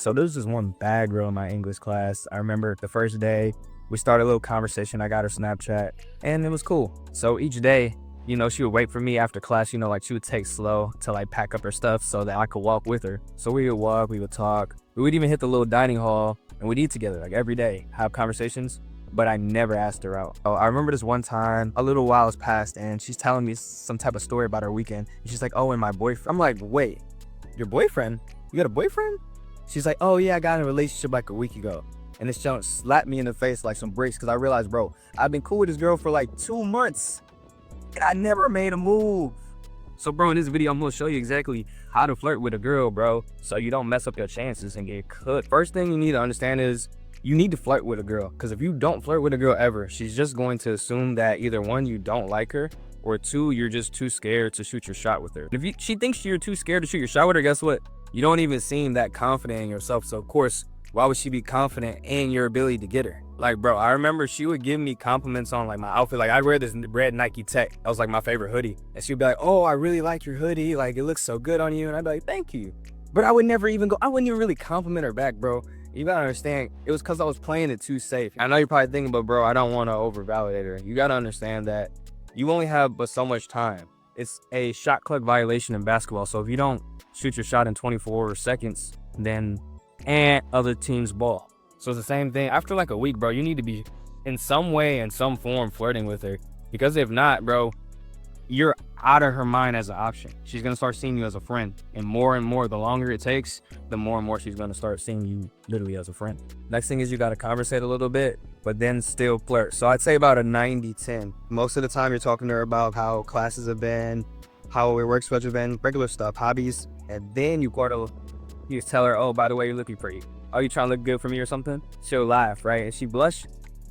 So there was this one bad girl in my English class. I remember the first day we started a little conversation. I got her Snapchat and it was cool. So each day, she would wait for me after class, like she would take slow to like pack up her stuff so that I could walk with her. So we would walk, we would talk. We would even hit the little dining hall and we'd eat together like every day, have conversations. But I never asked her out. Oh, I remember this one time, a little while has passed and she's telling me some type of story about her weekend. And she's like, oh, and my boyfriend. I'm like, wait, your boyfriend? You got a boyfriend? She's like, oh yeah, I got in a relationship like a week ago. And this junk slapped me in the face like some bricks because I realized, bro, I've been cool with this girl for like 2 months and I never made a move. So bro, in this video, I'm gonna show you exactly how to flirt with a girl, bro, so you don't mess up your chances and get cooked. First thing you need to understand is you need to flirt with a girl, because if you don't flirt with a girl ever, she's just going to assume that either one, you don't like her, or two, you're just too scared to shoot your shot with her. If she thinks you're too scared to shoot your shot with her, guess what? You don't even seem that confident in yourself. So of course, why would she be confident in your ability to get her? Like, bro, I remember she would give me compliments on like my outfit. Like I'd wear this red Nike Tech. That was like my favorite hoodie. And she'd be like, oh, I really like your hoodie. Like it looks so good on you. And I'd be like, thank you. But I wouldn't even really compliment her back, bro. You gotta understand, it was because I was playing it too safe. I know you're probably thinking, but bro, I don't want to overvalidate her. You gotta understand that you only have but so much time. It's a shot clock violation in basketball. So if you don't shoot your shot in 24 seconds, then other team's ball. So it's the same thing. After like a week, bro, you need to be in some way, in some form, flirting with her. Because if not, bro, you're out of her mind as an option. She's gonna start seeing you as a friend. And more, the longer it takes, the more and more she's gonna start seeing you literally as a friend. Next thing is you gotta conversate a little bit, but then still flirt. So I'd say about a 90-10. Most of the time you're talking to her about how classes have been, how her work schedule been, regular stuff, hobbies, and then you tell her, oh, by the way, you're looking pretty. Oh, you trying to look good for me or something? She'll laugh, right? And she blush,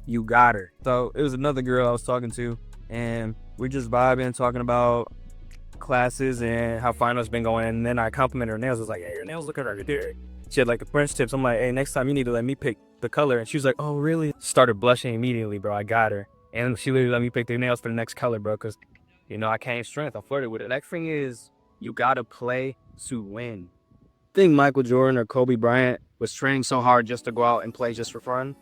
you got her. So it was another girl I was talking to, and we're just vibing, talking about classes and how finals been going. And then I complimented her nails. I was like, hey, your nails look good. She had like the French tips. I'm like, hey, next time you need to let me pick the color. And she was like, oh, really? Started blushing immediately, bro. I got her. And she literally let me pick the nails for the next color, bro, because, I came strength. I flirted with it. Next thing is you got to play to win. Think Michael Jordan or Kobe Bryant was training so hard just to go out and play just for fun?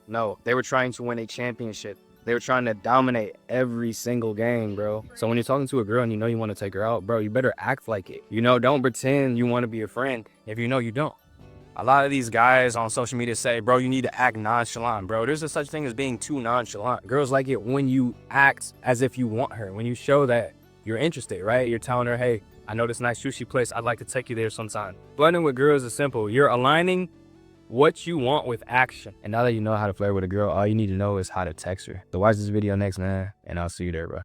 No, they were trying to win a championship. They were trying to dominate every single game, bro. So when you're talking to a girl and you want to take her out, bro, you better act like it. Don't pretend you want to be a friend if you don't. A lot of these guys on social media say, bro, you need to act nonchalant, bro. There's a such thing as being too nonchalant. Girls like it when you act as if you want her, when you show that you're interested, right? You're telling her, hey, I know this nice sushi place. I'd like to take you there sometime. Flirting with girls is simple. You're aligning what you want with action. And now that you know how to flirt with a girl, all you need to know is how to text her. So watch this video next, man, and I'll see you there, bro.